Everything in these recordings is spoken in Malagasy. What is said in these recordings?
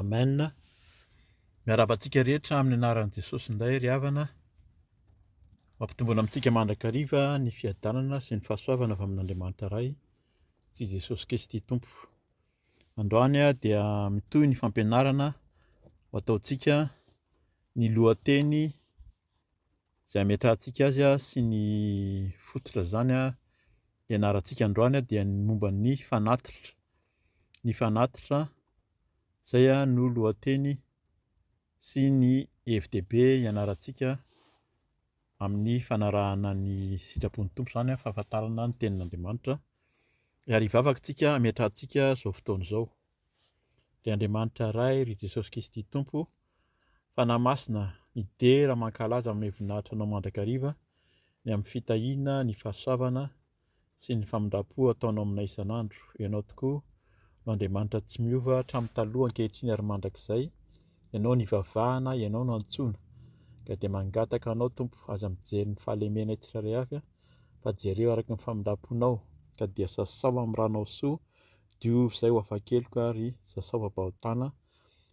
Amen. Miarahaba antsika rehetra amin'ny anaran'i Jesosy indray ry havana. Mampitombona amintsika mandrakariva ny fiadanana sy ny fahasoavana avy amin'Andriamanitra iray, tsy Jesosy Kristy Tompo. Androany dia mitohy ny fampianarana ho ataontsika ny lohateny izay ametrahantsika azy sy ny fototra izany ianarantsika androany dia ny momba ny fanatitra. Ny fanatitra izay no lohateny sy ny FDB ianarantsika amin'ny fanarahana ny sitrapon'ny Tompo izany fahafantarana ny tenin'Andriamanitra. Ary hivavakantsika ametrahantsika izao fotoana izao. Dia Andriamanitra iray ry Jesosy Kristy Tompo, fanahy masina ny dera mankalaza amin'ny voninahitra anao mandrakariva ny amin'ny fitahiana, ny fahasoavana sy ny famindrapo ataonao aminay isan'andro. Ianao tokoa no Andriamanitra tsy miova hatramin'ny taloha ankehitriny ary mandrakizay. Ianao ny ivavahana, ianao no antsoina. Ka dia mangataka anao Tompo, aza mijery ny fahalemena tsirairay avy, fa jereo araka ny famindraponao. Ka dia sasao amin'ny ranao soa, diovy izay ho hafa-keloka ary sasao vabaotana.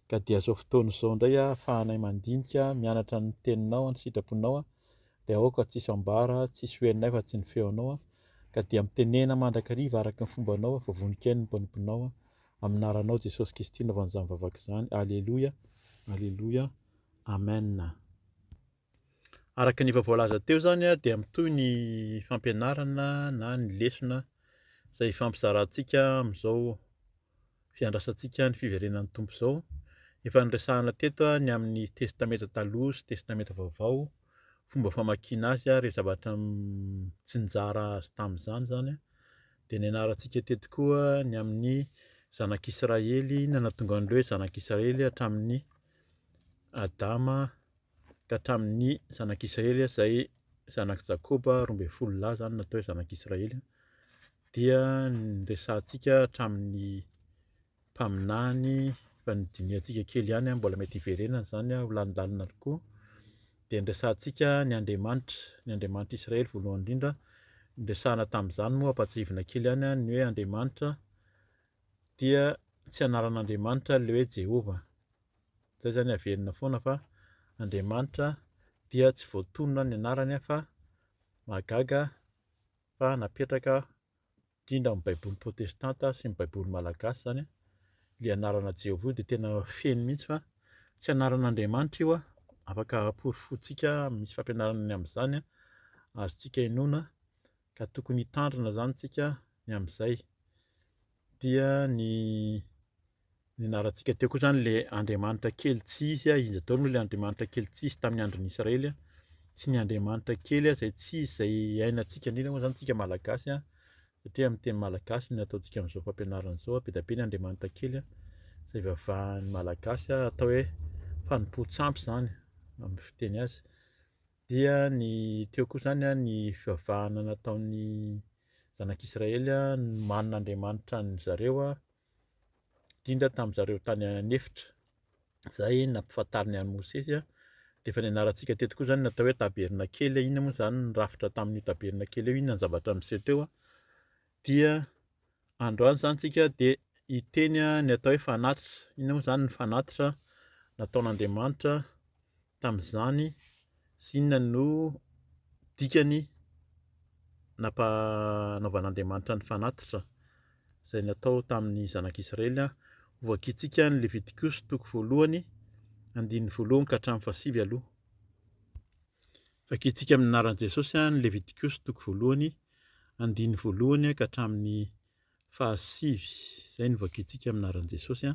Ka dia izao fotoana izao indray ahafahanay mandinika mianatra ny teninao, ny sitraponao, dia aoka tsisy ambara, tsisy hoenay fa tsy ny feonao. Ka dia mitenena mandrakariva araka ny fombanao, vovonika ny mpanomponao, amin'ny anaranao Jesosy Kristy naovan'izany mivavaka izany. Alleluia, alleluia, amen. Araka ny efa voalaza teo izany dia mitohy ny fampianarana na ny lesona izay fampizarantsika amin'izao fiandrasantsika ny fiverenan'ny Tompo izao. Efa niresahana teto ny amin'ny testameta taloha sy testameta vaovao, fomba famakiana azy ireo zavatra tsy nijara azy tamin'izany zany. Dia nianarantsika teto koa ny amin'ny zanak'Israely, nanatonga an'ireo hoe zanak'Israely hatramin'ny Adama ka hatramin'ny zanak'Israely izay zanak'i Jakoba 12 lahy zany natao hoe zanak'Israely. Dia niresahantsika hatramin'ny mpaminany, fa nidinihantsika kely ihany mbola mety hiverenana izany ho lalandalina tokoa. Dia niresahantsika ny Andriamanitra Israely voalohany indrindra. Niresahana tamin'izany moa ampatsahivana kely ihany ny hoe Andriamanitra dia tsy anaran'Andriamanitra ilay hoe Jehova. Izay zany averina foana fa Andriamanitra dia tsy voatonona ny anarany fa mahagaga fa napetraka indrindra amin'ny baiboly protestanta sy ny baiboly malagasy zany. Ilay anarana Jehova dia tena feno mihitsy fa tsy anaran'Andriamanitra io, afaka amporifotsika misy fampianarana amin'izany azontsika inoana ka tokony hitandrina zany tsika ny amin'izay. Dia ny anarantsika teo koa zany ilay Andriamanitra kely tsy izy, izy daholo moa ilay Andriamanitra kely tsy izy tamin'ny andron'ny Israely, sy ny Andriamanitra kely izay tsy izy izay hainantsika indrindra moa zany tsika malagasy, satria amin'ny teny malagasy ny ataontsika amin'izao fampianarana izao be dia be ny Andriamanitra kely izay vavahan'ny malagasy atao hoe fanompoan-tsampy zany amin'ny fiteny azy. Dia ny teo koa zany ny fivavahana nataon'ny zanak'Israely manin'Andriamanitra ny zareo indrindra tamin'ny zareo tany anefitra izay nampifantariny an'i Mosesy. Dia efa nianarantsika teto koa zany natao hoe tabernakely. Inona moa zany ny rafitra tamin'ny tabernakely eo, inona ny zavatra miseho teo. Dia androany zany tsika dia hiteny ny atao hoe fanatitra. Inona moa zany ny fanatitra nataon'Andriamanitra tamin'izany sy inona no dikany nampanaovan'Andriamanitra ny fanatitra izay natao tamin'ny zanak'Israely. Hovakintsika ny Levitikos 1:1 ka hatramin'ny 7 aloha. Vakintsika amin'ny anaran'i Jesosy ny Levitikos 1:1 ka hatramin'ny 7. Izay no vakintsika amin'ny anaran'i Jesosy.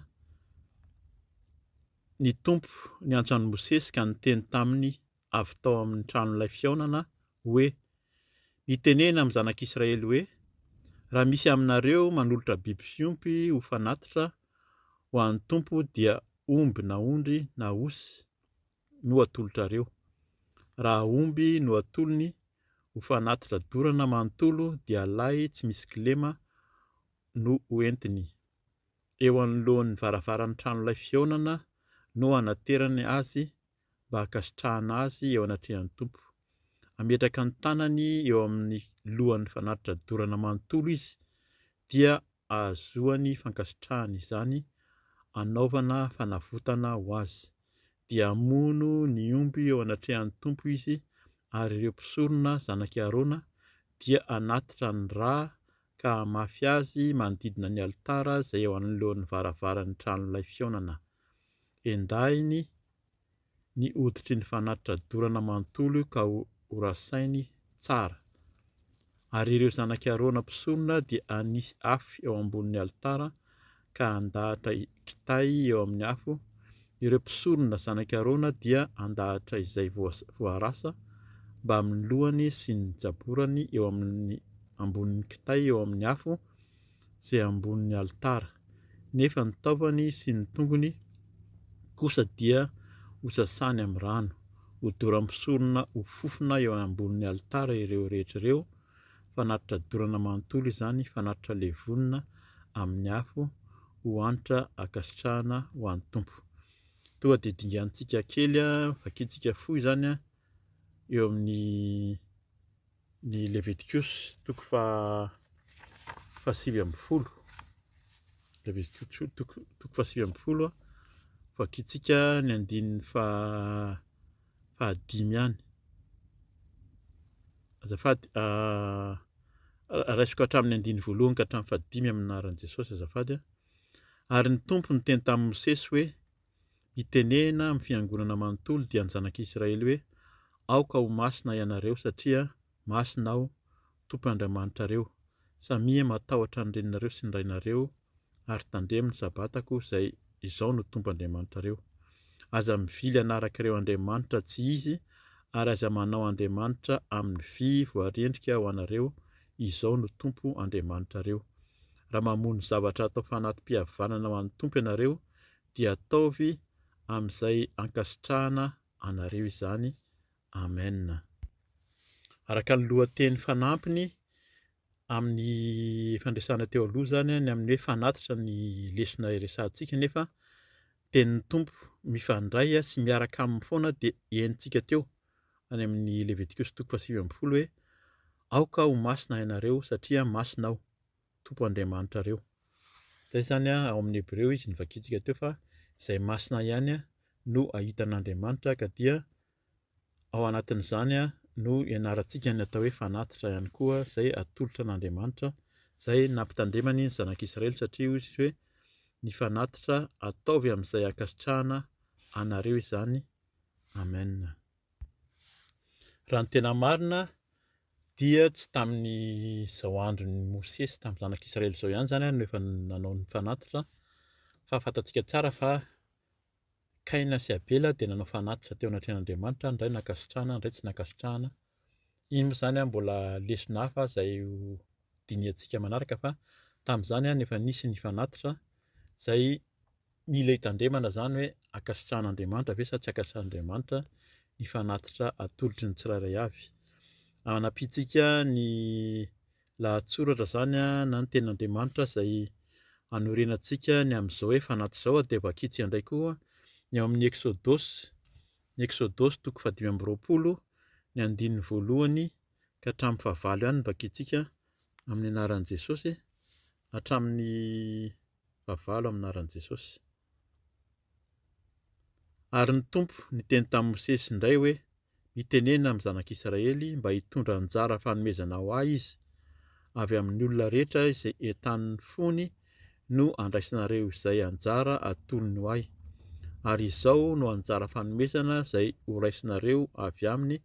Ny Tompo niantso an'i Mosesy ka niteny taminy avy tao amin'ny tranon'ilay fihaonana hoe: nitenena amin'ny zanak'Israely hoe, raha misy aminareo manolotra biby fiompy ho fanatitra ho an'ny Tompo dia omby na ondry na osy no atolotrareo. Raha omby no atolony ho fanatitra dorana manontolo dia lay tsy misy kilema no hoentiny. Eo anoloan'ny varavaran'ny tranon'ilay fihaonana no hanaterany azy mba hakasitrahana azy eo anatrehan'ny Tompo. Ametraka ny tanany eo amin'ny lohan'ny fanatitra dorana manontolo izy dia ahazoany fankasitrahany izany anaovana fanavotana ho azy. Dia mono ny omby eo anatrehan'ny tompo izy, ary ireo mpisorona zanak'Arona dia anatitra ny rà ka hamafy azy manodidina ny alitara izay eo anoloan'ny varavaran'ny tranon'ilay fionana. Endahiny ny hoditry ny fanatitra dorana manontolo ka ho rasainy tsara. Ary ireo zanak'Arona mpisorona dia anisy afo eo ambonin'ny alitara ka handahatra kitay eo amin'ny afo. Ireo mpisorona zanak'Arona dia andahatra izay voarasa mba amin'ny lohany sy ny jaborany eo amin'ny ambonin'ny kitay eo amin'ny afo izay ambonin'ny alitara. Nefa ny taovany sy ny tongony kosa dia ho sasany amin'ny rano. Ho doran'ny mpisorona ho fofona eo ambonin'ny alitara ireo rehetra ireo. Fanatitra dorana manontolo izany, fanatitra levonina amin'ny afo ho hanitra ankasitrahana ho an'ny tompo. Toa dia dingantsika kely vakintsika fohy izany eo amin'ny Leviticus toko fahasivy amby folo. Leviticus toko fahasivy amby folo vakintsika ny andinin'ny fahadimy ihany. Azafady raisiko hatramin'ny andiny voalohany ka hatramin'ny fahadimy amin'ny anaran'i Jesosy azafady. Ary ny tompo niteny tamin'i Mosesy hoe, itenena amin'ny fiangonana manontolo dia ny zanak'Israely hoe, aoka ho masina ianareo satria masina aho tompo Andriamanitrareo. Samia matahotra ny reninareo sy ny rainareo ary tandremo ny sabatako izay izao no tompo Andriamanitrareo. Aza mivily hanaraka ireo andriamanitra tsy izy, ary aza manao andriamanitra amin'ny vy voarendrika ho anareo, izao no tompo Andriamanitrareo. Raha mamono zavatra atao fanatim-pihavanana ho an'ny tompo ianareo, dia ataovy amin'izay ankasitrahana anareo izany. Amen. Araka ny lohateny fanampiny amin'ny fandraisana teo aloha izany ny amin'ny hoe fanatitra ny lesona iresantsika, nefa tenin'ny tompo mifandray sy miaraka amin'ny foana dia henontsika teo any amin'ny Leviticus toko fahasivy amby folo hoe, aoka ho masina ianareo satria masina aho tompo Andriamanitrareo. Izay izany ao amin'ny Hebreo izy ny vakintsika teo fa izay masina ihany no ahitan'Andriamanitra, ka dia ao anatin'izany no ianarantsika ny atao hoe fanatitra ihany koa izay atolotra an'Andriamanitra, izay nampitandremany ny zanak'Israely satria hoy izy hoe, ny fanatitra ataovy amin'izay ankasitrahana anareo izany. Amen. Raha ny tena marina dia tsy tamin'izao andron'ny Mosesy tamin'ny zanak'Israely izao ihany izany no efa nanao ny fanatitra, fa fantatsika tsara fa Kaina sy Abela dia nanao fanatitra teo anatrehan'Andriamanitra, indray nankasitrahana, indray tsy nankasitrahana. Iny moa izany mbola lesona hafa izay ho dinihantsika manaraka, fa tamin'izany efa nisy ny fanatitra izay mila hitandremana izany hoe ankasitrahan'Andriamanitra ve sa tsy ankasitrahan'Andriamanitra ny fanatitra atolotry ny tsirairay avy. Anampintsika ny lahatsoratra izany na ny tenin'Andriamanitra izay hanorenantsika ny amin'izao hoe fanatitra izao, dia vakintsika indray koa ny ao amin'ny Exodosy toko fahadimy amby roapolo ny andininy voalohany ka hatramin'ny fahavalo ihany ny vakintsika amin'ny anaran'i Jesosy, hatramin'ny fahavalo amin'ny anaran'i Jesosy. Ary ny tompo niteny tamin'i Mosesy indray hoe, mitenena amin'ny zanak'Israely mba hitondra anjara fanomezana ho ahy izy avy amin'ny olona rehetra izay entaniny fony no andraisinareo izay anjara atolony ho ahy. Ary izao no anjara fanomezana izay ho raisinareo avy amin'ny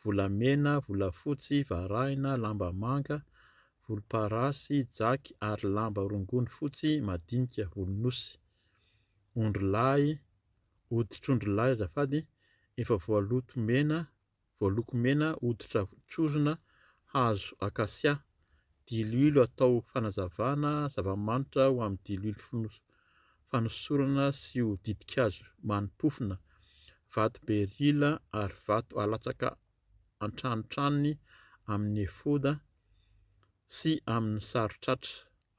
volamena, volafotsy, varahina, lamba manga, volomparasy, jaky ary lamba rongony fotsy madinika volonosy. Ondrilahy, hoditr'ondrilahy azafady, efa voaloko mena, hoditra trozona, hazo akasia, dililo atao fanazavana, zava-manitra ho amin'ny dililo fanosorana sy ho didikazo manimpofona, vato berila ary vato alatsaka an-tranotranony amin'ny efoda sy amin'ny sarotratra.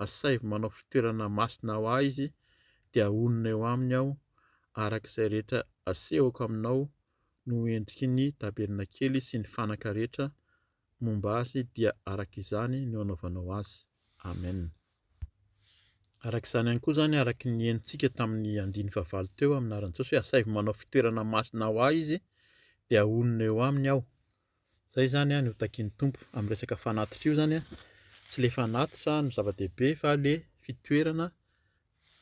Asaivo manao fitoerana masina ho ahy izy, dia ahonona eo aminy aho arak'izay rehetra asehoko aminao no endriky ny tabernakely sy ny fanaka rehetra momba azy, dia arak'izany no anaovanao azy. Amen. Arak'izany ihany koa zany araky ny henontsika tamin'ny andiny fahavalo teo amin'arany Jesosy hoe asaivo manao fitoerana masina ho ahy izy dia ahonona eo aminy aho. Zay zany no takian'ny Tompo amin'ny resaka fanatitra io zany tsy le fanatitra no zava-dehibe fa le fitoerana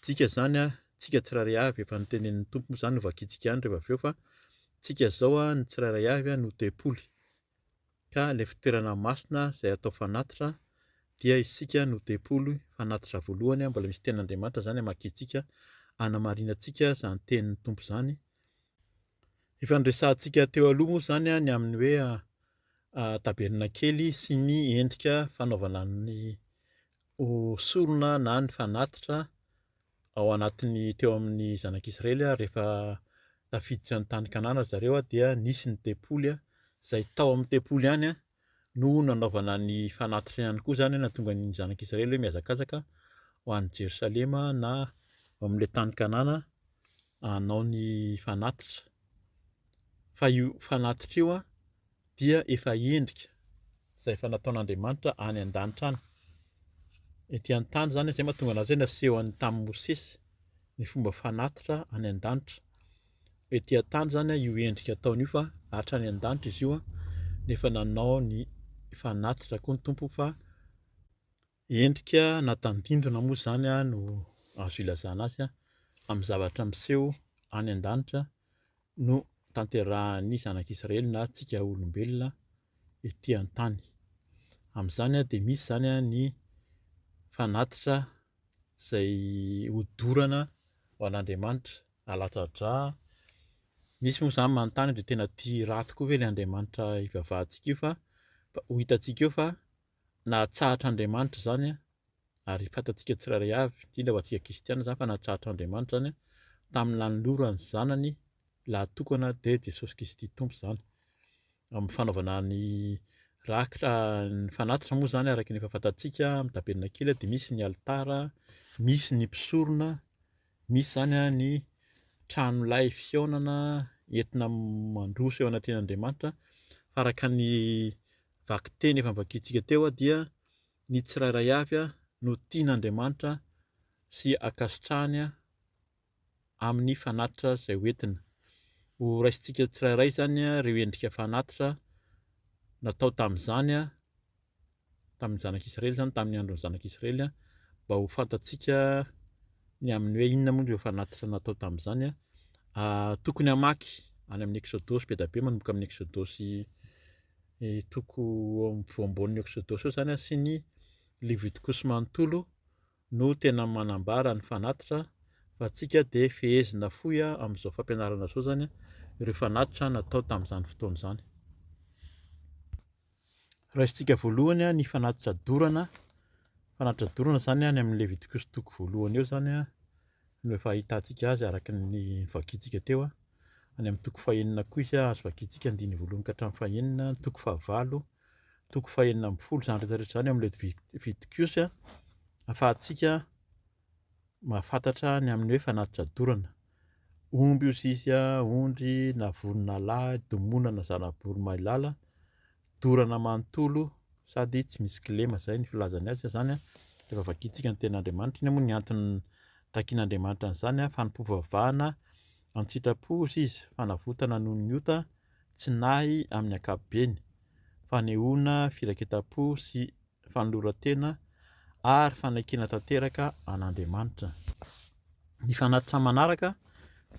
tsika zany tsika tsirairay avy efa notenenin'ny Tompo moa zany novakiantsika ihany rehefa avy eo fa tsika zao ny tsirairay avy no tempoly. Ka le fitoerana masina izay atao fanatitra dia isika no tempoly fanatitra voalohany mbola misy tenin'Andriamanitra zany hamakiantsika hanamarinantsika izany tenin'ny Tompo izany. Efa niresahantsika teo aloha moa zany ny amin'ny hoe tabernakely sy ny endrika fanaovana ny sorona na ny fanatitra ao anatin'ny teo amin'ny zanak'Israely rehefa tafiditra ny tany Kanana zareo dia nisy ny tempoly izay tao amin'ny tempoly ihany no nanaovana ny fanatitra ihany koa zany nahatonga ny zanak'Israely hoe mihazakazaka ho an'ny Jerosalema na amin'ilay tany Kanana hanao ny fanatitra. Fa io fanatitra io dia efa endrika izay efa nataon'Andriamanitra any an-danitra any. Ety an-tany zany izay mahatonga anazy hoe nasehony tamin'ny Mosesy ny fomba fanatitra any an-danitra. Ety an-tany zany io endrika ataony io fa hatrany an-danitra izy io nefa nanao ny fanatitra koa ny Tompo fa endrika natandindona moa zany no azo ilazana azy amin'ny zavatra miseho any an-danitra no tanterahan'ny zanak'Israely na tsika olombelona ety an-tany. Amin'izany dia misy zany ny fanatitra izay hodorana ho an'Andriamanitra halatsa-drà. Misy moa zany manontany dia tena tia raty koa ve ilay Andriamanitra ivavahantsika io fa ho hitantsika eo fa nahatsahatra Andriamanitra zany ary fantatsika tsirairay avy indrindra ho antsika kristiana zany fa nahatsahatra Andriamanitra zany tamin'ny nanolorany zanany lahatokana dia Jesosy Kristy Tompo zany. Amin'ny fanaovana ny rakitra ny fanatitra moa zany araky ny efa fantatsika amin'ny tabernakely dia misy ny alitara, misy ny mpisorona, misy zany ny tranolay fihaonana entina mandroso eo anatrehan'Andriamanitra. Fa araka ny vakiteny efa nivakiantsika teo dia ny tsirairay avy no tian'Andriamanitra sy ankasitrahany amin'ny fanatitra izay hoentina. Ho raisintsika tsirairay zany ireo endrika fanatitra natao tamin'izany tamin'ny zanak'Israely zany tamin'ny andron'ny zanak'Israely mba ho fantatsika ny amin'ny hoe inona moa ireo fanatitra natao tamin'izany. Tokony hamaky any amin'ny Exodosy be da be manomboka amin'ny Exodosy toko voambonin'ny Exodosy eo zany sy ny Levitikos sy manontolo no tena manambara ny fanatitra fa tsika dia fehezina fohy amin'izao fampianarana zao zany ireo fanatitra natao tamin'izany fotoana izany. Raisintsika voalohany ny fanatitra dorana. Fanatitra dorana zany any amin'ny Levitikos toko voalohany eo zany no efa ahitantsika azy araky ny vakiantsika teo. Any amin'ny toko fahaenina koa izy azo vakiantsika andiny voalohany ka hatramin'ny fahaenina, toko fahavalo, toko fahaenina amby folo zany rehetrarehetra zany amin'ilay Levitikos ahafahantsika mahafantatra ny amin'ny hoe fanatitra dorana. Omby io izy ondry na voron'alahy, domonana zana-boromailala, dorana manontolo sady tsy misy kilema, zay ny filazany azy zany rehefa vakiantsika ny tenin'Andriamanitra. Iny moa ny antony takian'Andriamanitra an'izany fanompovavahana an-tsitrapo izy fanavotana noho ny ota tsy nahy amin'ny ankapobeny, fanehoana firaketam-po sy fanoloran-tena ary fanaikena tanteraka an'Andriamanitra. Ny fanatitra manaraka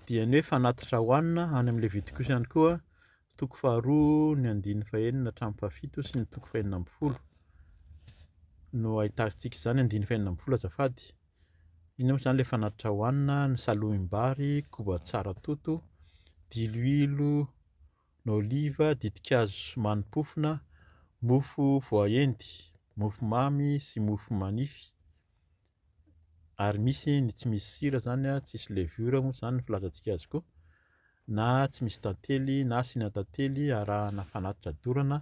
dia ny hoe fanatitra hohanina any amin'ny Levitikos ihany koa toko faharoa ny andiny fahaenina hatramin'ny fahafito sy ny toko fahaenina amby folo no ahitantsika izany andiny fahaenina amby folo azafady. Iny moa zany ilay fanatitra hohanina ny salohim-bary, koba tsara toto, diloilo n'oliva, ditin-kazo manopofona, mofo voaendy, mofo mamy sy mofo manify. Ary misy ny tsy misy sira zany tsisy levure moa zany ny filazantsika azy koa, na tsy misy tantely na asiana tantely arahana fanatitra dorana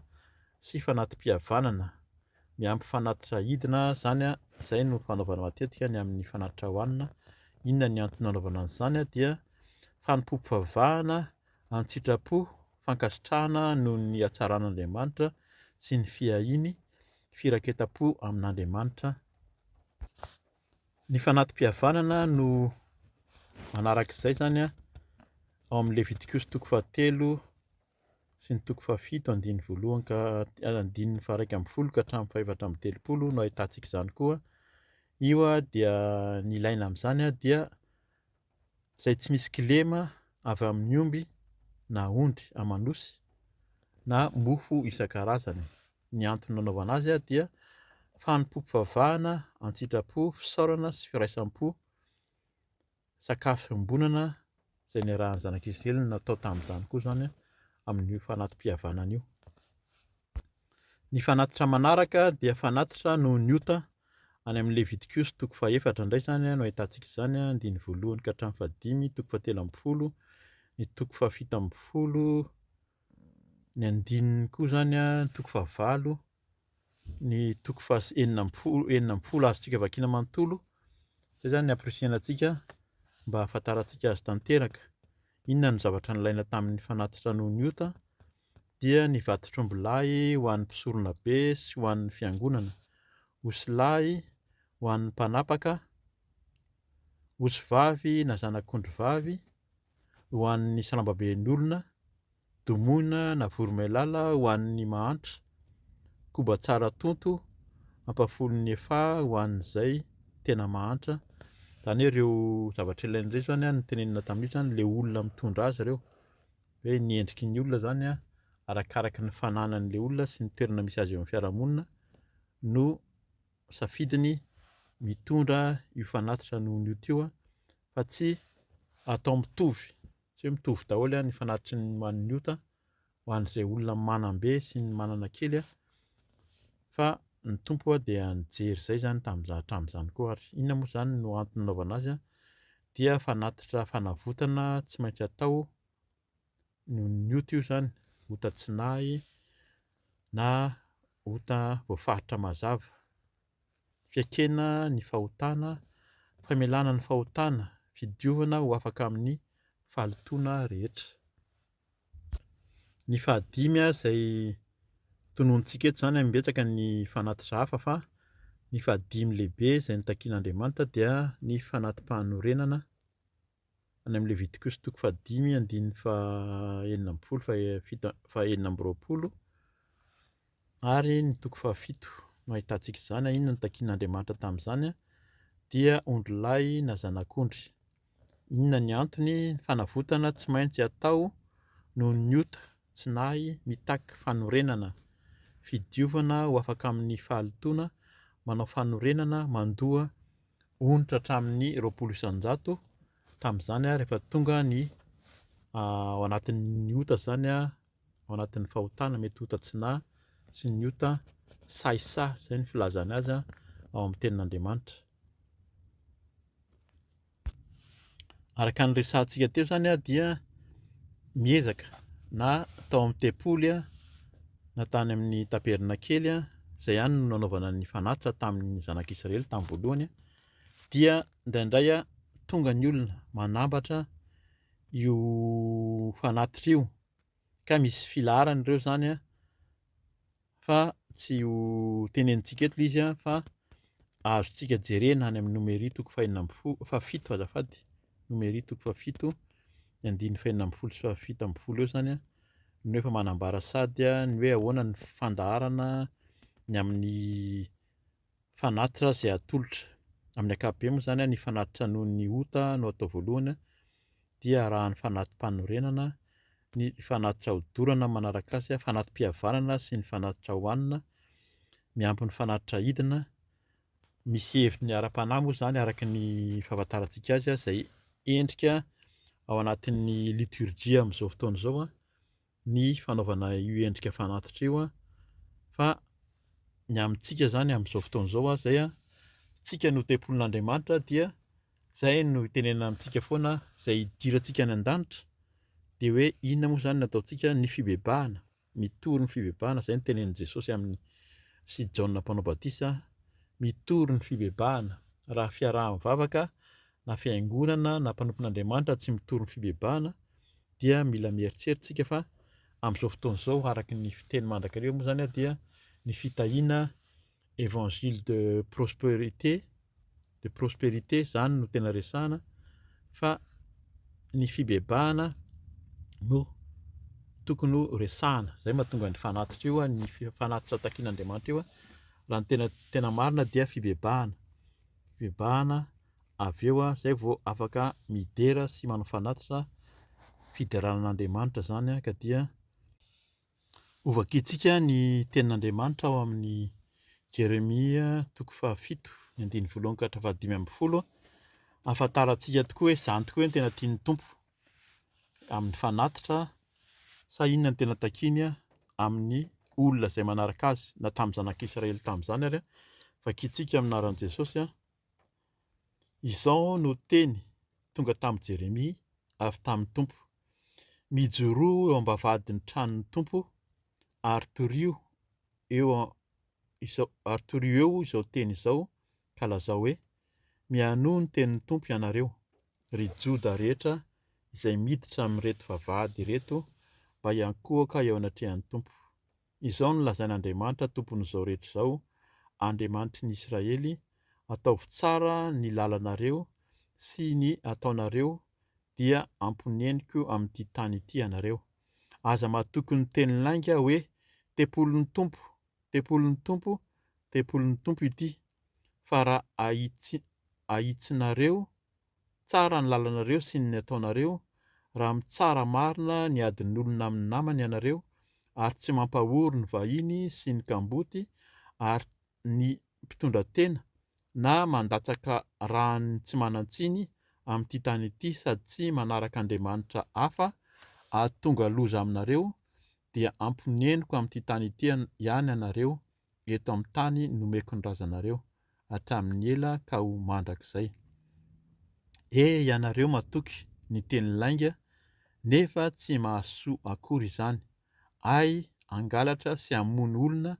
sy fanatim-pihavanana miampy fanatitra hidina zany izay no fanaovana matetika ny amin'ny fanatitra hohanina. Inona ny antony nanaovana an'izany dia fanompom-pivavahana an-tsitrapo, fankasitrahana noho ny hatsaran'Andriamanitra sy ny fihahiny, firaketam-po amin'Andriamanitra. Ny fanatim-pihavanana no manarak'izay zany a ao amin'ny Levitikosy toko fahatelo sy ny toko fahafito andiny voalohany ka andininy faha 1 ka hatramin'ny faha 7 no ahitantsika izany koa. Io a dia ny ilaina amin'izany a dia zay tsy misy kilema avy amin'ny omby na ondry amanosy na mofo isan-karazany. Ny antony nanaovana azy a dia fanimpom-pivavahana, an-tsitrapo, fisaorana sy firaisampo, sakafo fiambonana zay niarahan'ny zanak'Israely no natao tamin'izany koa zany a amin'io fanatim-pihavanana io. Ny fanatitra manaraka dia fanatitra noho ny ota any amin'ny Levitikosy toko faha-4 indray zany a no ahitantsika izany a andiny voalohany ka hatramin'ny faha-5, toko faha-7, ny toko faha-7, ny andininy koa zany a toko faha-8, ny toko faha-9 azontsika vakiana manontolo. Zay zany ny ampirisihana antsika mba ahafantarantsika azy tanteraka. Inona no zavatra nilaina tamin'ny fanatitra noho ny ota dia ny vato-trombilahy ho an'ny mpisorona be sy ho an'ny fiangonana, osy lahy ho an'ny mpanapaka, osy vavy na zanak'ondry vavy ho an'ny salambaben'olona, domoina na voromailala ho an'ny mahantra, koba tsara tonto ampafolon'ny efa ho an'izay tena mahantra. Zany hoe ireo zavatra ilaina ireo zany a no tenenina tamin'io zany le olona mitondra azy ireo, hoe ny endriky ny olona zany a arakaraky ny fananan'le olona sy ny toerana misy azy eo amin'ny fiarahamonina no safidiny mitondra io fanatitra noho ny ota io a, fa tsy atao mitovy, tsy hoe mitovy daholo a ny fanatitry ny ho an'ny ota ho an'izay olona manan-be sy ny manana kely a, fa ny tompo a dia nijery izay zany hatramin'izany koa ary. Inona moa zany no antony nanaovana azy a dia fanatitra fanavotana tsy maintsy atao noho ny ota io zany, ota-tsinahy na ota voafaritra mazava, fiakena ny fahotana, famelana ny fahotana, fidiovana ho afaka amin'ny fahalotoana rehetra. Ny faha-5 a izay tononontsika eto zany a mimbetsaka ny fanatitra hafa, fa ny faha-5 lehibe izay nitakian'Andriamanitra dia ny fanatim-pahanorenana any amin'ny Levitikosy toko faha-5 andininy faha-20 ary ny toko faha-7 no ahitantsika izany. Inona no nitakian'Andriamanitra tamin'izany a dia ondry lahy na zanak'ondry. Inona ny antony? Ny fanavotana tsy maintsy atao noho ny ota tsinahy mitaky fanorenana, fidiovana ho afaka amin'ny fahalotoana, manao fanorenana mandoa onitra hatramin'ny 20,000 tamin'izany a rehefa tonga ny ao anatin'ny ota zany a, ao anatin'ny fahotana mety ota-tsinahy sy ny ota sahisahy, izay ny filazana azy a ao amin'ny tenin'Andriamanitra. Araka ny resahantsika teo zany a dia miezaka na tao amin'ny tempoly a na tany amin'ny tabernakely a, izay ihany no nanaovana ny fanatitra tamin'ny zanak'Israely tamin'ny voalohany a, dia indraindray a tonga ny olona manambatra io fanatitra io ka misy filaharany ireo zany a, fa tsy ho tenenintsika eto izy a, fa azontsika jerena any amin'ny nomeria toko faha-7 azafady, nomeria toko faha-7 ny andininy faha-20 sy faha-17 eo zany a, ny hoe efa manambara sady a ny hoe ahoana ny fandaharana ny amin'ny fanatitra izay atolotra. Amin'ny ankapobeny moa zany a ny fanatitra noho ny ota no atao voalohany a dia arahan'ny fanatim-panorenana, ny fanatitra hodorana manaraka azy a, fanatim-pihavanana sy ny fanatitra hohanina miampy ny fanatitra hidina. Misy heviny ara-panahy moa zany araka ny fahafantarantsika azy a, izay endrika ao anatin'ny liturjia amin'izao fotoana izao a, ny fanaovana io endrika fanatitra io a, fa ny amintsika zany amin'izao fotoana izao a, zay a tsika no tempolin'Andriamanitra dia zay no itenenana amintsika foana, izay idirantsika any an-danitra dia hoe inona moa zany no ataontsika? Ny fibebahana, mitory ny fibebahana, izay no tenenin' Jesosy amin'ny sy Jaona mpanao batisa, mitory ny fibebahana. Raha fiaraha-mivavaka na fiangonana na mpanompon'Andriamanitra tsy mitory ny fibebahana dia mila mieritreritra fa amin'izao fotoana izao araka ny fiteny mandrakariva moa zany a, dia ny fitahiana évangile de prospérité de prospérité zany no tena resahana fa ny fibebahana no tokony ho resahana. Zay mahatonga ny fanatitra io ny fanatitra takian'Andriamanitra io raha ny tena marina dia fibebahana avy eo zay vao afaka midera sy manao fanatitra fideranan'Andriamanitra zany ka dia ovakintsika ny tenin'Andriamanitra ao amin'ny Jeremia 7:1-10 ahafantarantsika tokoa hoe zany tokoa ny tena tian'ny Tompo amin'ny fanatitra sa inona ny tena takiany amin'ny olona izay manaraka azy na tamin'ny zanak'Israely tamin'izany ary vakintsika aminaran'i Jesosy izao no teny tonga tamin'i Jeremia avy tamin'ny Tompo: mijoroa eo ambavadin'ny tranon'ny Tompo ary torio eo izao teny izao ka lazao hoe mianoho ny tenin'ny Tompo ianareo, ry Joda rehetra izay miditra amin'ireto vavahady ireto mba hiankohaka eo anatrehan'ny Tompo. Izao no lazain'Andriamanitra tompon'izao rehetra izao, Andriamanitry ny Israely: ataovy tsara ny lalanareo sy ny ataonareo dia amponeniko amin'ity tany ity ianareo. Aza mahatoky ny teny lainga hoe tempolon'ny Tompo, tempolon'ny Tompo, tempolon'ny Tompo ity, fa raha ahitsinareo tsara ny lalanareo sy ny ataonareo, raha mitsara marina ny adin'olona amin'ny namany ianareo, ary tsy mampahoro ny vahiny sy ny kamboty ary ny mpitondra tena, na mandatsaka rahany tsy manan-tsiny amin'ity tany ity, sady tsy manaraka andriamanitra hafa ahatonga loza aminareo, dia amponeniko amin'ity tany ity ihany ianareo eto amin'ny tany nomeko ny razanareo hatramin'ny ela ka ho mandrakizay. Ianareo matoky ny teny lainga nefa tsy mahasoa akory izany. Angalatra sy hamono olona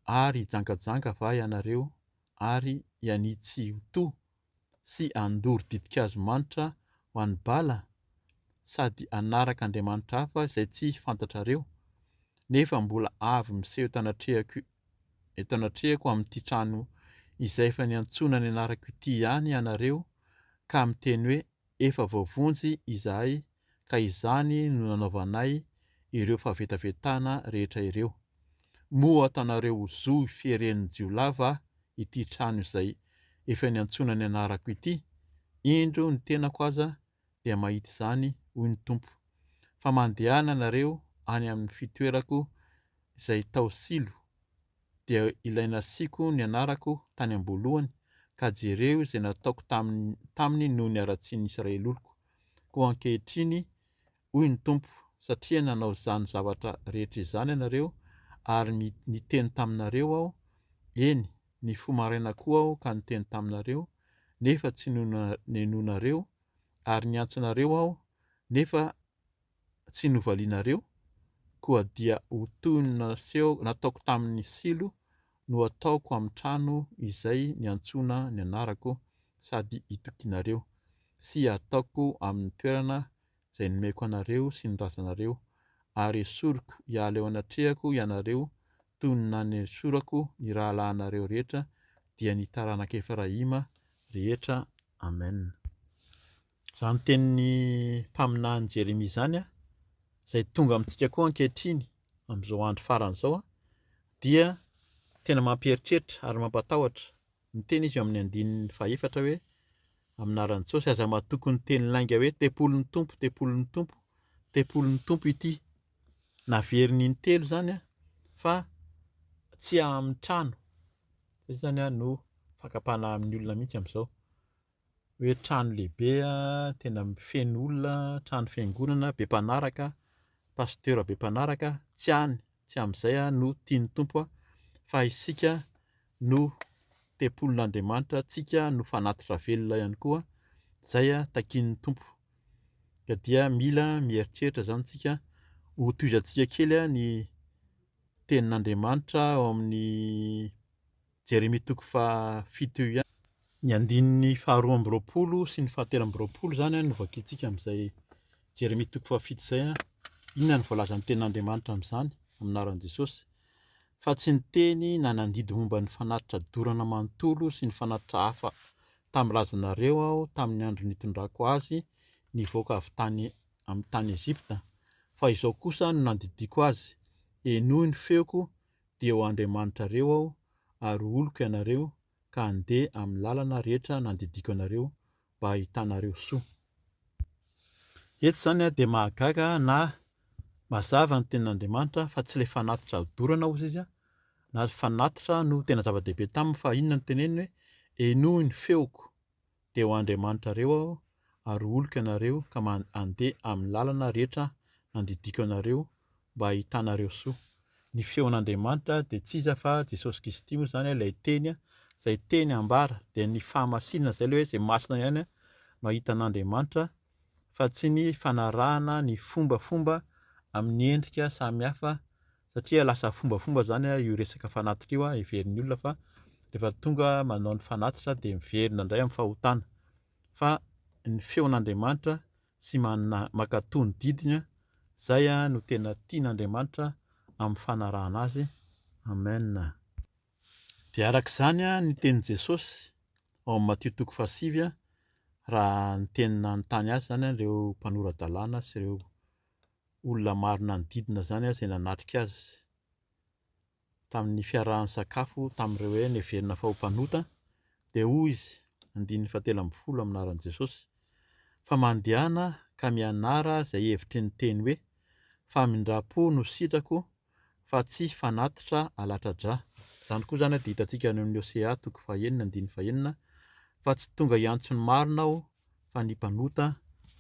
ary hijangajanga va ianareo ary hianitsy ho toa sy handoro ditin-kazo-manitra ho an'ny bala, sady hanaraka andriamanitra hafa izay tsy fantatrareo, nefa mbola avy miseho eto anatrehako amin'ity trano izay efa niantsoana ny anarako ity ihany ianareo, ka miteny hoe efa voavonjy izahay ka izany no nanaovanay ireo fahavetavetana rehetra ireo. Moa ataonareo ho zo fieren'ny jiolava ity trano izay efa niantsoana ny anarako ity, indro ny tenako aza dia mahita izany, hoy ny Tompo. Fa mandehana nareo any amin'ny fitoerako izay tao silo, dia ilaina asiako ny anarako tany am-boalohany, ka jereo izay nataoko taminy noho ny aratsian'ny Israely oloko. Koa ankehitriny, hoy ny Tompo, satria nanao izany zavatra rehetra izany ianareo ary niteny taminareo aho, eny ny fo maraina koa aho ka niteny taminareo, nefa tsy nenonareo, ary niantsonareo aho nefa tsy novalianareo, koa dia ho toy ny nataoko tamin'ny silo no ataoko amin'ny trano izay niantsoana ny anarako sady hitokianareo, sy ataoko amin'ny toerana izay nomeko anareo sy ny razanareo, ary esoriko hiala eo anatrehako ianareo toy ny nanesorako ny rahalahinareo rehetra dia ny taranaka Efraima rehetra. Amen. Izany tenin'ny mpaminany Jeremia izany izay tonga amintsika koa ankehitriny amin'izao andro farany izao dia tena mampieritreritra ary mampatahotra. Miteny izy eo amin'ny 4 hoe aminaran'i Jesosy: aza mahatoky ny teny lainga hoe tempolon'ny Tompo, tempolon'ny Tompo, tempolon'ny Tompo ity. Naveriny intelo zany fa tsy amin'ny trano. Zay zany no fakapana amin'ny olona mihitsy amin'izao. Hoe trano lehibe tena feno olona, trano fiangonana be mpanaraka, pasitera be mpanaraka, tsy amin'izay no tian'ny Tompo fa isika no tempolon'Andriamanitra, tsika no fanatitra velona ihany koa. Zay takian'ny Tompo. Ka dia mila mieritreritra zany tsika ho tohizantsika kely ny tenin'Andriamanitra ao amin'ny Jeremia 7:1 ny 2:20 sy ny 13 zany no vakintsika amin'izay Jeremia 7 izay. Inona ny voalaza ny tenin'Andriamanitra amin'izany aminaran'i Jesosy: fa tsy ny teny na nandidy momba ny fanatitra dorana manontolo sy ny fanatitra hafa tamin'ny razanareo aho tamin'ny andro nitondrako azy nivoaka avy amin'ny tany Ezipta, fa izao kosa no nandidiko azy. Enoy ny feoko dia ho Andriamanitrareo aho ary oloko ianareo ka handeha amin'ny lalana rehetra nandidiko anareo mba hahitanareo soa. Eto zany dia mahagaga na mazava ny tenin'Andriamanitra fa tsy ilay fanatitra dorana hozy izy na fanatitra no tena zava-dehibe taminy, fa inona no teneniny hoe enoy ny feoko dia ho Andriamanitrareo aho ary oloko ianareo ka handeha amin'ny lalana rehetra nandidiko anareo mba hahitanareo soa. Ny feon'Andriamanitra dia tsy iza fa Jesosy Kristy moa zany ilay teny izay teny ambara, dia ny fahamasinana izay ilay hoe izay masina ihany no ahita an'Andriamanitra fa tsy ny fanarahana ny fombafomba amin'ny endrika samihafa, satria lasa fombafomba zany io resaka fanatitra io heverin'ny olona, fa rehefa tonga manao ny fanatitra dia miverina indray amin'ny fahotana. Fa ny feon'Andriamanitra sy maka tony didina, izay no tena tian'Andriamanitra amin'ny fanarahana azy. Amen. Dia arak'izany ny tenin'i Jesosy ao amin'ny Matthieu 7 raha ny teny nanontany azy zany ireo mpanoran-dalàna sy ireo olona maro nanodidina zany izay nanatrika azy tamin'ny fiarahan'ny sakafo tamin'ireo hoe neverina fa ho mpanota, dia hoy izy 17 amin'ny anaran'i Jesosy: fa mandehana ka mianara izay hevitry ny teny hoe famindram-po no sitrako fa tsy fanatitra alatradra. Izany koa zany dia hitantsika any amin'ny Hosea 1:9, fa tsy tonga hiantso ny marina aho fa ny mpanota.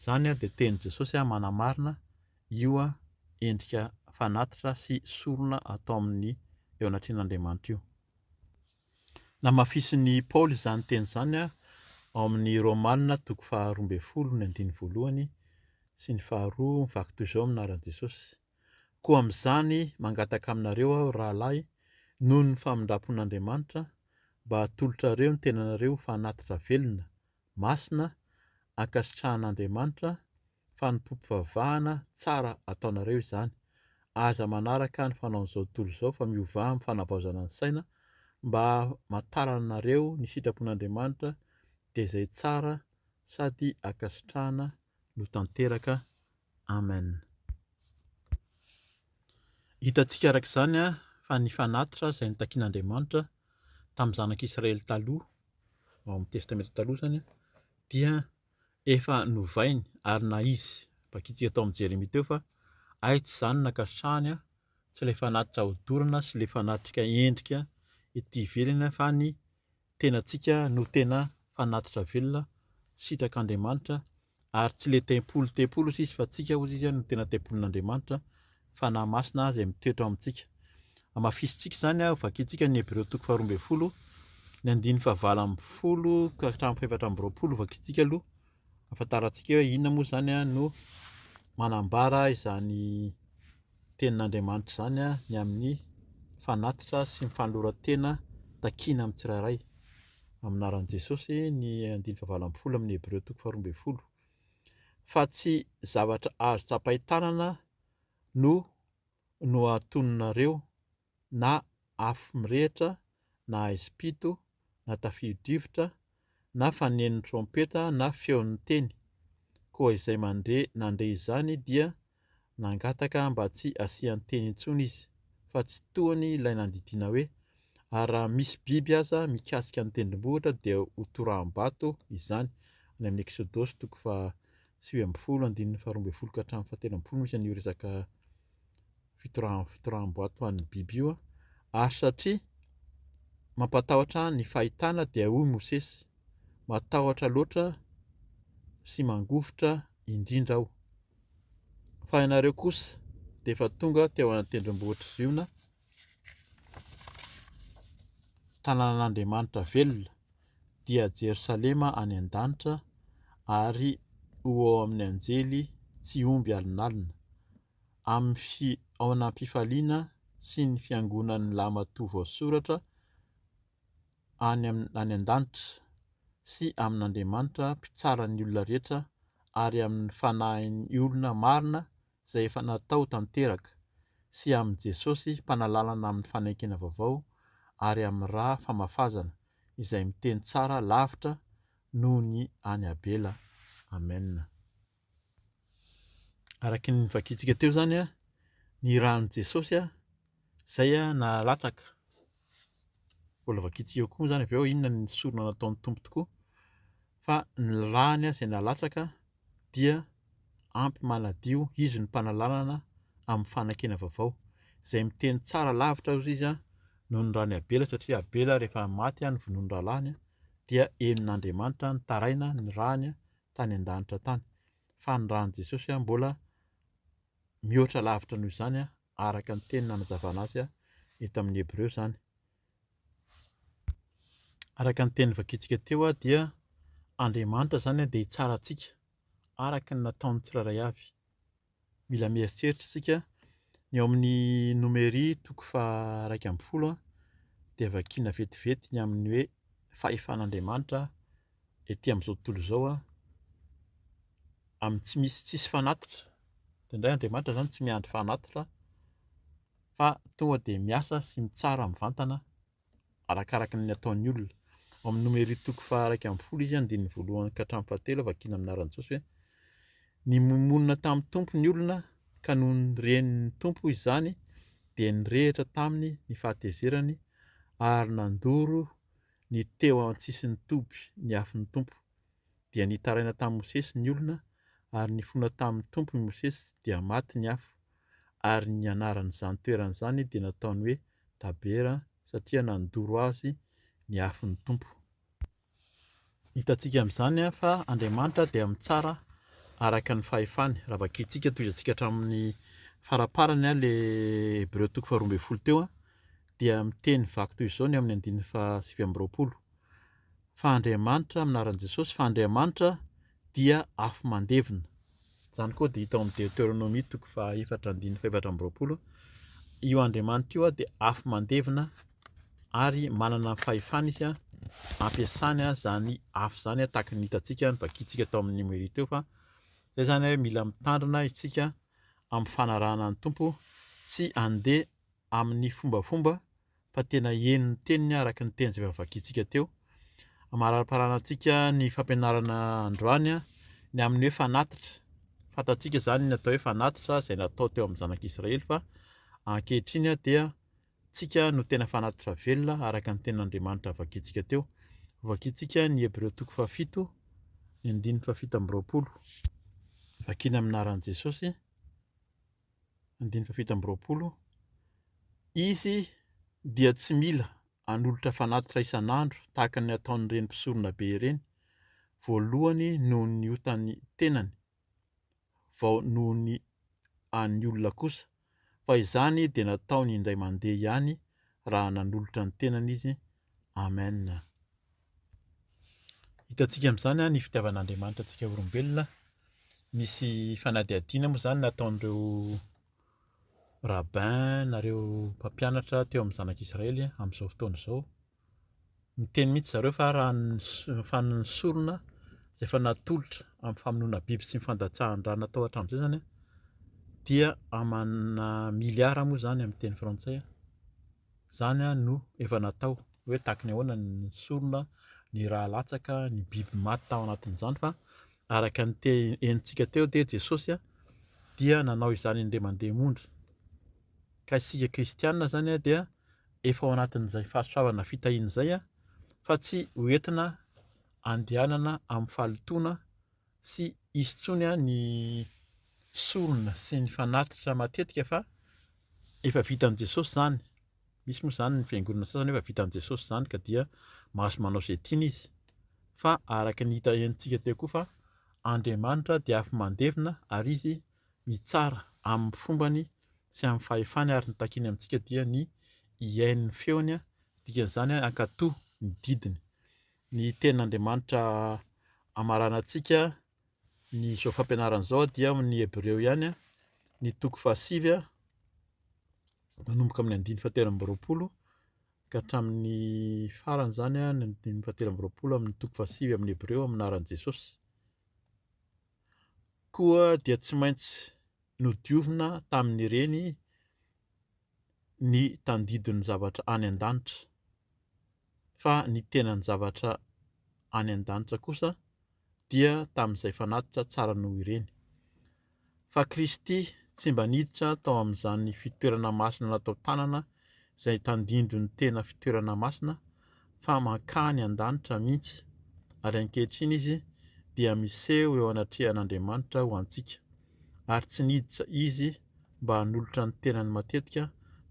Zany dia tenin'i Jesosy manamarina io endrika fanatitra sy sorona atao amin'ny eo anatrehan'Andriamanitra io. Namafisin'ny Paoly izany teny izany ao amin'ny Romanina 12:1 sy ny 2 mivaky toy izao amin'ny anaran'i Jesosy: koa amin'izany mangataka aminareo aho rahalahy noho ny famindram-pon'Andriamanitra mba hatolotrareo ny tenanareo fanatitra velona, masina, ankasitrahan'Andriamanitra, fa ny mpompivavahana tsara ataonareo izany. Aza manaraka ny fanaon'izao tontolo izao fa miovà amin'ny fanavaozana ny saina mba mahatarana anareo ny sitrapon'Andriamanitra dia izay tsara sady ankasitrahana no tanteraka. Amen. Hitantsika arak'izany fa ny fanatitra izay nitakian'Andriamanitra tamin'ny zanak'Israely taloha, ao amin'ny testamenta taloha zany, dia efa novainy ary na izy bakitsika tao amin'ny Jeremia teo fa ay tsy izany nankasitrahany, tsy ilay fanatitra hodorana sy ilay fanatrika endrika ety ivelany, fa ny tenantsika no tena fanatitra velona sitrak'Andriamanitra, ary tsy ilay tempolo izy fa tsika hozy izy no tena tempolin'Andriamanitra, fanahy masina izay mitoetra ao amintsika. Amafisitsika zany vakintsika ny Hebreo 12:9 ka hatramin'ny 7:20 vakintsika aloha, ahafantarantsika hoe inona moa zany no manambara izany tenin'Andriamanitra izany ny amin'ny fanatitra sy ny fanoloran-tena takiana amin'ny tsirairay. Amin'ny anaran'i Jesosy ny 9:20 amin'ny Hebreo 12:20: fa tsy zavatra azo tsapahi-tanana no atononareo, na afo mirehitra, na aisim-pito, na tafio-drivotra, na fanen'ny trompeta, na feon'ny teny. Koa izay nandre izany dia nangataka mba tsy asian'ny teny intsony izy, fa tsy tohany ilay nandidiana hoe: ary raha misy biby aza mikasika ny tendrombohitra dia ho torahm-bato izany. Any amin'ny Exodosy 7:12 ka hatramin'ny 17 misy an'io resaka fitorahm-bato ho an'ny biby io. Ary satria mampatahotra ny fahitana dia hoy Mosesy: matahotra loatra sy mangovotra indrindra aho. Fa ianareo kosa dia efa tonga teo an-tendrombohitra Ziona, tanànan'Andriamanitra velona, dia Jerosalema any an-danitra, ary ho ao amin'ny anjely tsy omby alinalina, ao anam-pifaliana sy ny fiangonan'ny lamatoa voasoratra any an-danitra, sy amin'Andriamanitra mpitsara ny olona rehetra, ary amin'ny fanahin'ny olona marina izay efa natao tanteraka, sy amin'i Jesosy mpanalalana amin'ny fanaikena vaovao, ary amin'ny raha famafazana izay miteny tsara lavitra noho ny any Abela. Amen. Araky ny vakintsika teo zany a, ny rahan'i Jesosy a, zay a nalatsaka. Mbola vakintsika eo koa zany avy eo inona ny sorona nataon'ny Tompo tokoa. Fa ny rahany a zay nalatsaka dia ampy maladio izy ny mpanalanana amin'ny fanakena vaovao. Izay miteny tsara lavitra hozy izy a noho ny rany Abela, satria Abela rehefa maty a novonoiny rahalahy a dia henin'Andriamanitra nitaraina ny rahany a tany an-danitra tany. Fa ny rahan'i Jesosy a mbola mihoatra lavitra noho izany a, araka ny teny nanazavana azy a eto amin'ny Hebreo zany. Araka ny teny vakintsika teo a dia Andriamanitra zany a dia hitsara antsika araka ny nataony tsirairay avy. Mila mieritreritra isika ny ao amin'ny Nomeria 1:1 a dia vakiana vetivety ny amin'ny hoe fahefan'Andriamanitra ety amin'izao tontolo izao a, amin'ny tsisy fanatitra. Dia indray Andriamanitra zany tsy miandry fanatitra fa tonga dia miasa sy mitsara mivantana arakaraka ny ataon'ny olona. Ao amin'ny Nomeria 1:1 izy andininy voalohany ka hatramin'ny fahatelo vakiana amin'ny anaran'i Jesosy hoe ny monina tamin'ny Tompo ny olona ka noho ny renin'ny Tompo izany dia nirehitra taminy ny fahatezerany ary nandoro ny teo an-tsisin'ny toby ny afon'ny Tompo. Dia nitaraina tamin'i Mosesy ny olona ary nifono tamin'ny Tompo i Mosesy dia maty ny afo, ary ny anaran'izany toeran'izany dia nataony hoe Tabera satria nandoro azy ny afon'ny Tompo. Hitantsika amin'izany a fa Andriamanitra dia mitsara araka ny fahefany. Raha vakintsika toy izantsika hatramin'ny faraparany a le Hebreo 12:12 teo a dia miteny vaky toy izao ny amin'ny 9:7. Fa Andriamanitra amin'ny anaran'i Jesosy, fa Andriamanitra dia afo mandevina. Izany koa dia hita ao amin'ny Deutéronomie 2:4-4:20. Io Andriamanitra io a dia afo mandevina ary manana fahefana izy a ampiasany a zany afo zany a, tahaka ny hitantsika ny vakintsika tao amin'ny Nomeria teo. Fa zay zany hoe mila mitandrina isika amin'ny fanarahana ny Tompo, tsy andeha amin'ny fombafomba fa tena heno ny teniny araka ny teny izay vakintsika teo. Amaraparana antsika ny fampianarana androany a ny amin'ny hoe fanatitra. Fantatsika zany ny atao hoe fanatitra izay natao teo amin'ny zanak'Israely, fa ankehitriny a dia tsika no tena fanatitra velona araka ny tenin'Andriamanitra vakintsika teo. Vakintsika ny Hebreo 7:7, ny 7:20. Vakiana amin'ny anaran'i Jesosy 7:20. Izy dia tsy mila hanolotra fanatitra isan'andro tahaka ny ataon'ireny mpisorona be ireny, voalohany noho ny hotany tenany, vao noho ny an'ny olona kosa, fa izany dia nataony indray mandeha ihany raha nanolotra ny tenany izy. Amen. Hitantsika amin'izany a ny fitiavan'Andriamanitra antsika olombelona. Misy fanadihadiana moa zany nataon'ireo rabbin nareo mpampianatra teo amin'ny zanak'Israely amin'izao fotoana izao. Miteny mihitsy zareo fa raha ny sorona izay efa natolotra amin'ny famonoana biby sy ny fandatsahan-draha natao hatramin'izay zany a dia amana miliara moa zany amin'ny teny frantsay. Zany a no efa natao hoe tahaka ny ahoana ny sorona, ny raha latsaka, ny biby maty tao anatin'izany. Fa araka ny henontsika teo dia Jesosy a dia nanao izany indray mandeha monja. Ka isika kristianina zany a dia efa ao anatin'izay fahasoavana fitahiana izay a, fa tsy hoentina andehanana amin'ny fahalotoana sy hisotsony a ny sorona sy ny fanatitra matetika, fa efa vitan'i Jesosy zany. Misy moa zany ny fiangonana sasany efa vitan'i Jesosy zany ka dia mahazo manao izay tiany izy. Fa araka ny hita henontsika teo koa fa Andriamanitra dia afo mandevina ary izy mitsara amin'ny fombany sy amin'ny fahefany, ary ny takiany amintsika dia ny hiaino ny feony a, dikan'izany ankatoy ny didiny. Ny tenin'Andriamanitra amaranantsika ny izao fampianarana izao dia amin'ny Hebreo ihany a, ny 7 manomboka amin'ny 9:17 ka hatramin'ny farany zany a ny 9:17 amin'ny 7 amin'ny Hebreo amin'ny anaran'i Jesosy. Koa dia tsy maintsy nodiovina tamin'ireny ny tandidon'ny zavatra any an-danitra, fa ny tenan'ny zavatra any an-danitra kosa dia tamin'izay fanatitra tsara noho ireny. Fa Kristy tsy mba niditra tao amin'izany fitoerana masina natao tanana izay tandindro ny tena fitoerana masina, fa mankany an-danitra mihitsy, ary ankehitriny izy dia miseho eo anatrehan'Andriamanitra ho antsika, ary tsy niditra izy mba hanolotra ny tenany matetika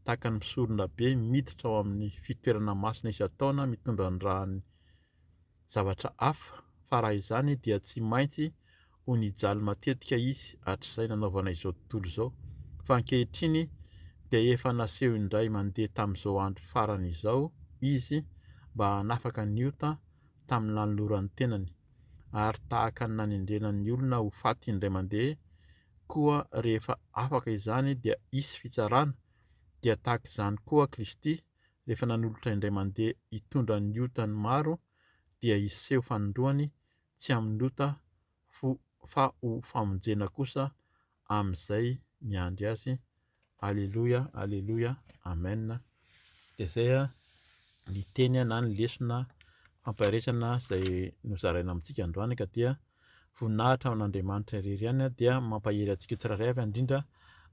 tahaka ny misorona be miditra ao amin'ny fitoerana masina isan-taona mitondra ny rahany zavatra hafa, fa raha izany dia tsy maintsy ho nijaly matetika izy, hatr'izay nanaovana izao tontolo izao. Fa ankehitriny dia efa naseho indray mandeha tamin'izao andro farany izao izy mba hanafaka ny ota tamin'ny lanoloran'ny tenany, ary tahaka ny nanendrenan'ny olona ho faty indray mandeha koa rehefa afaka izany dia hisy fitsarana, dia tahaka izany koa Kristy rehefa nanolotra indray mandeha hitondra ny otany maro dia hiseho fanondroany tsy amin'ny ota fa ho famonjena kosa amin'izay miandry azy. Alleluia, alleluia, amen. Dia izay ny teny na ny lesona fampiraisana izay nozaraina amintsika androany, ka dia voninahitra amin'Andriamanitra irery ihany dia mampahery antsika tsirairay avy indrindra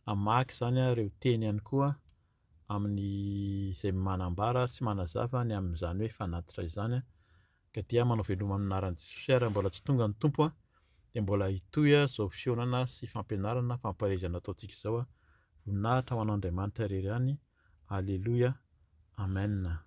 hamaky izany ireo teny ihany koa amin'ny izay manambara sy manazava ny amin'izany hoe fanatitra izany, ka dia manao veloma amin'ny anaran'i Jesosy ary mbola tsy tonga ny tompo dia mbola hitohy izao fihaonana sy fampianarana fampiraisana ataontsika izao. Voninahitra ho an'Andriamanitra irery ihany. Alleluia, amen.